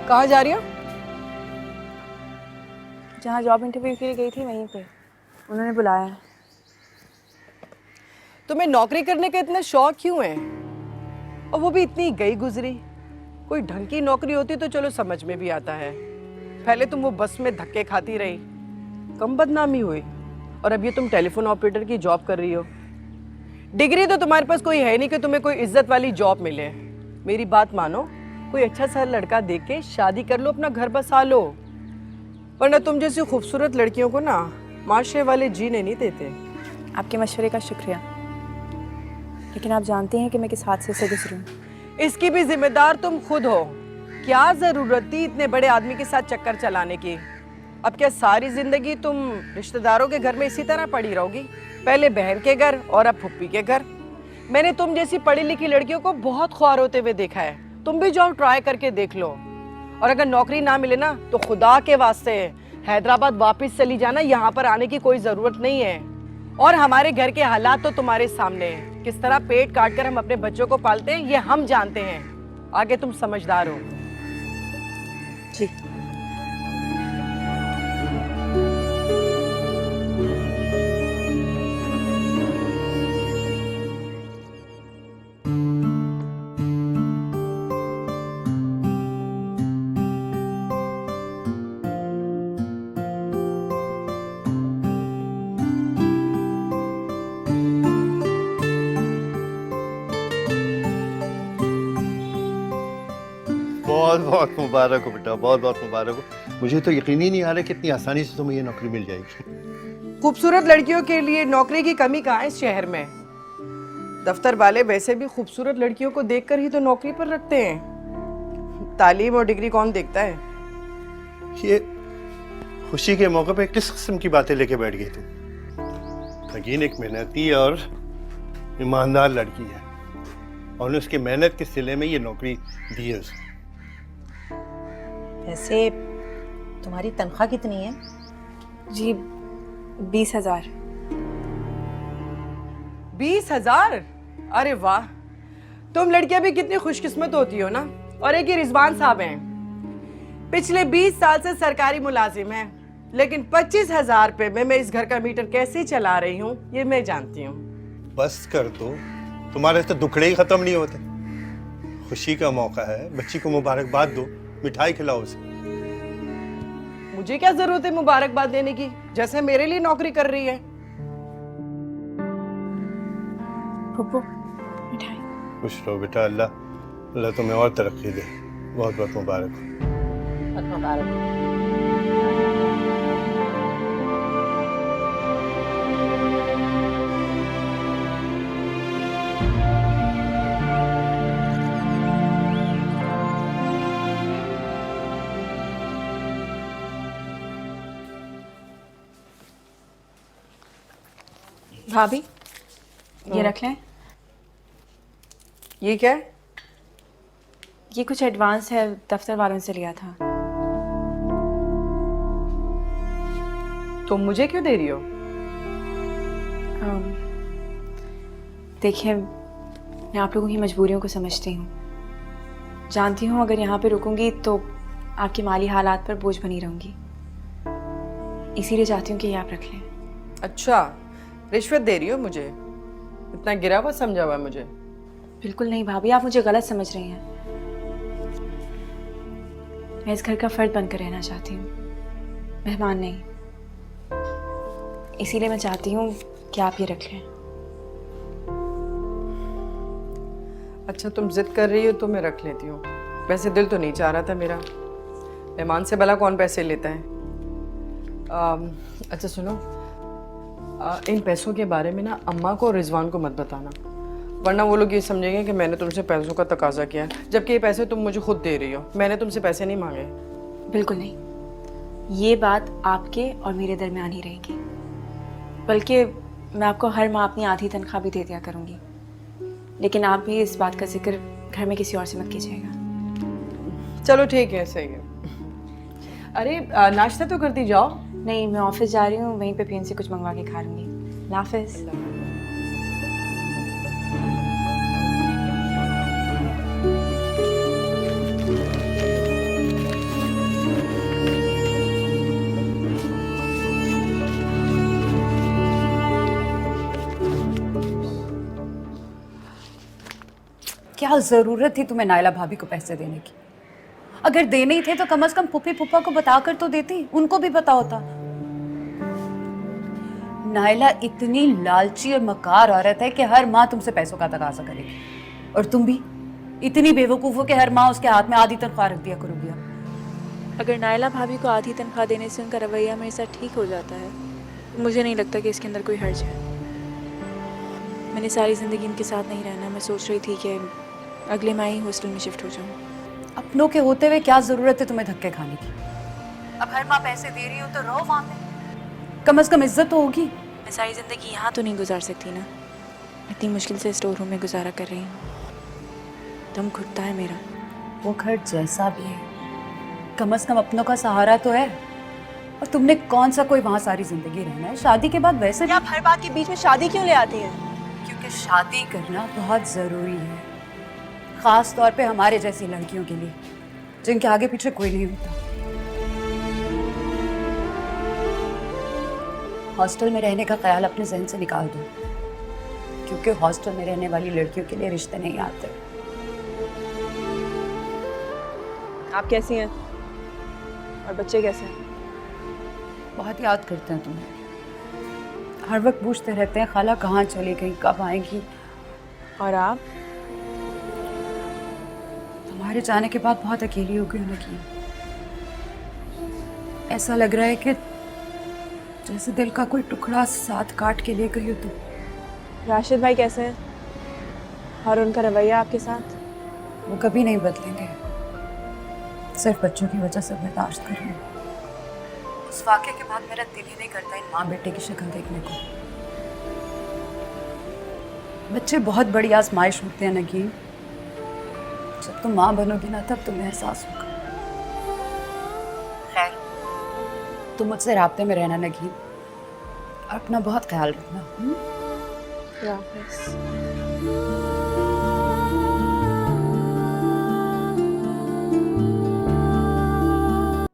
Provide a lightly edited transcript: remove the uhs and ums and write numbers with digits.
कहाँ जा रही हो? जहाँ जॉब इंटरव्यू के लिए गई थी वहीं पे उन्होंने बुलाया है। तुम्हें नौकरी करने का इतना शौक क्यों है? और वो भी इतनी गई गुजरी। कोई ढंग की नौकरी होती तो चलो समझ में भी आता है। पहले तुम वो बस में धक्के खाती रही, कम बदनामी हुई, और अब ये तुम टेलीफोन ऑपरेटर की जॉब कर रही हो। डिग्री तो तुम्हारे पास कोई है नहीं कि तुम्हें कोई इज्जत वाली जॉब मिले। मेरी बात मानो, कोई अच्छा सा लड़का देख के शादी कर लो, अपना घर बसा लो, वरना तुम जैसी खूबसूरत लड़कियों को ना माशरे वाले जीने नहीं देते। आपके मशवरे का शुक्रिया, लेकिन आप जानते हैं कि मैं किस हादसे से गुजरी हूँ। इसकी भी जिम्मेदार तुम खुद हो। क्या जरूरत थी इतने बड़े आदमी के साथ चक्कर चलाने की? अब क्या सारी जिंदगी तुम रिश्तेदारों के घर में इसी तरह पड़ी रहोगी? पहले बहन के घर और अब फुप्पी के घर। मैंने तुम जैसी पढ़ी लिखी लड़कियों को बहुत ख्वार होते हुए देखा है। तुम भी जॉब ट्राई करके देख लो, और अगर नौकरी ना मिले ना तो खुदा के वास्ते हैदराबाद वापस चली जाना, यहाँ पर आने की कोई जरूरत नहीं है। और हमारे घर के हालात तो तुम्हारे सामने हैं, किस तरह पेट काट कर हम अपने बच्चों को पालते हैं ये हम जानते हैं। आगे तुम समझदार हो। जी। बहुत बहुत मुबारक हो बेटा, बहुत बहुत मुबारक हो। मुझे तो यकीन ही नहीं आ रहा कि इतनी आसानी से तुम्हें ये नौकरी मिल जाएगी। खूबसूरत लड़कियों के लिए नौकरी की कमी कहाँ है इस शहर में? दफ्तर वाले वैसे भी खूबसूरत लड़कियों को देखकर ही तो नौकरी पर रखते हैं। तालीम और डिग्री कौन देखता है? ये खुशी के मौके पे किस किस्म की बातें लेके बैठ गई तुम? यकीन एक मेहनती और ईमानदार लड़की है, और उसके मेहनत के सिले में ये नौकरी दी है उसको। वैसे तुम्हारी तनख्वाह कितनी है? जी 20,000। 20,000? अरे वाह, तुम लड़कियां भी कितनी खुशकिस्मत होती हो ना। और एक ही रिजवान साहब हैं, पिछले 20 साल से सरकारी मुलाजिम हैं, लेकिन 25,000 रुपए में मैं इस घर का मीटर कैसे चला रही हूँ ये मैं जानती हूँ। बस कर दो, तुम्हारे तो दुखड़े ही खत्म नहीं होते। खुशी का मौका है, बच्ची को मुबारकबाद दो, मिठाई खिलाओ उसे। मुझे क्या जरूरत है मुबारकबाद देने की, जैसे मेरे लिए नौकरी कर रही है। फुप्पू मिठाई। खुश रहो बेटा, अल्लाह तुम्हें और तरक्की दे। बहुत बहुत मुबारक हो। बहुत मुबारक हो। भाभी ये रख लें। ये क्या है? ये कुछ एडवांस है, दफ्तर वालों से लिया था। तुम मुझे क्यों दे रही हो? देखिए, मैं आप लोगों की मजबूरियों को समझती हूँ, जानती हूँ अगर यहाँ पे रुकूंगी तो आपकी माली हालात पर बोझ बनी रहूंगी, इसीलिए चाहती हूँ कि ये आप रख लें। अच्छा, रिश्वत दे रही हो मुझे? इतना गिरा हुआ समझा हुआ है मुझे? बिल्कुल नहीं भाभी, आप मुझे गलत समझ रही हैं। मैं इस घर का फर्द बनकर रहना चाहती हूँ, मेहमान नहीं। इसीलिए मैं चाहती हूँ कि आप ये रख लें। अच्छा, तुम जिद कर रही हो तो मैं रख लेती हूँ। वैसे दिल तो नहीं चाह रहा था मेरा, मेहमान से भला कौन पैसे लेता है। अच्छा सुनो, इन पैसों के बारे में ना अम्मा को और रिजवान को मत बताना, वरना वो लोग ये समझेंगे कि मैंने तुमसे पैसों का तकाजा किया है, जबकि ये पैसे तुम मुझे खुद दे रही हो। मैंने तुमसे पैसे नहीं मांगे। बिल्कुल नहीं, ये बात आपके और मेरे दरमियान ही रहेगी, बल्कि मैं आपको हर माह अपनी आधी तनख्वाह भी दे दिया करूँगी, लेकिन आप भी इस बात का जिक्र घर में किसी और से मत कीजिएगा। चलो ठीक है, सही है। अरे नाश्ता तो करती जाओ। नहीं, मैं ऑफिस जा रही हूँ, वहीं पे फिर से कुछ मंगवा के खा लूँगी। अल्लाह हाफ़िज़। क्या जरूरत थी तुम्हें नायला भाभी को पैसे देने की? अगर देने ही थे तो कम से कम पुप्पी पुप्पा को बताकर तो देती, उनको भी पता होता। नायला इतनी लालची और मकार औरत है कि हर माँ तुमसे पैसों का तकाजा करेगी, और तुम भी इतनी बेवकूफ हो कि हर माँ उसके हाथ में आधी तनख्वाह रख दिया करोगी। अगर नायला भाभी को आधी तनख्वाह देने से उनका रवैया मेरे साथ ठीक हो जाता है, तो मुझे नहीं लगता कि इसके अंदर कोई हर्ज है। मैंने सारी ज़िंदगी इनके साथ नहीं रहना। मैं सोच रही थी कि अगले माह ही हॉस्टल में शिफ्ट हो जाऊँ। अपनों के होते हुए क्या जरूरत है तुम्हें धक्के खाने की? अब हर माँ पैसे दे रही हो तो रहो वहां पे, कम से कम इज्जत तो होगी। मैं सारी ज़िंदगी यहाँ तो नहीं गुजार सकती ना। इतनी मुश्किल से स्टोर रूम में गुजारा कर रही हूँ। दम घुटता है मेरा। वो घर जैसा भी है, कम से कम अपनों का सहारा तो है। और तुमने कौन सा कोई वहां सारी जिंदगी रहना है? शादी के बाद वैसे भी आप हर बात के बीच में शादी क्यों ले आती हैं? क्योंकि शादी करना बहुत जरूरी है, खास तौर पे हमारे जैसी लड़कियों के लिए जिनके आगे पीछे कोई नहीं होता। हॉस्टल में रहने का ख्याल अपने जहन से निकाल दो, क्योंकि हॉस्टल में रहने वाली लड़कियों के लिए रिश्ते नहीं आते। आप कैसी हैं और बच्चे कैसे हैं? बहुत याद करते हैं तुम्हें, हर वक्त पूछते रहते हैं खाला कहाँ चली गई, कब आएगी। और आप? तुम्हारे जाने के बाद बहुत अकेली हो गई लगी। ऐसा लग रहा है कि जैसे दिल का कोई टुकड़ा साथ काट के ले गई हो तुम। राशिद भाई कैसे हैं और उनका रवैया आपके साथ? वो कभी नहीं बदलेंगे, सिर्फ बच्चों की वजह से बर्दाश्त कर रही हूँ। उस वाक़े के बाद मेरा दिल ही नहीं करता इन माँ बेटे की शक्ल देखने को। बच्चे बहुत बड़ी आजमाइश होते हैं नगीन, जब तुम माँ बनोगी ना तब तुम्हें एहसास होगा। खैर, तुम मुझसे राब्ते में रहना नगीन, और अपना बहुत ख्याल रखना। या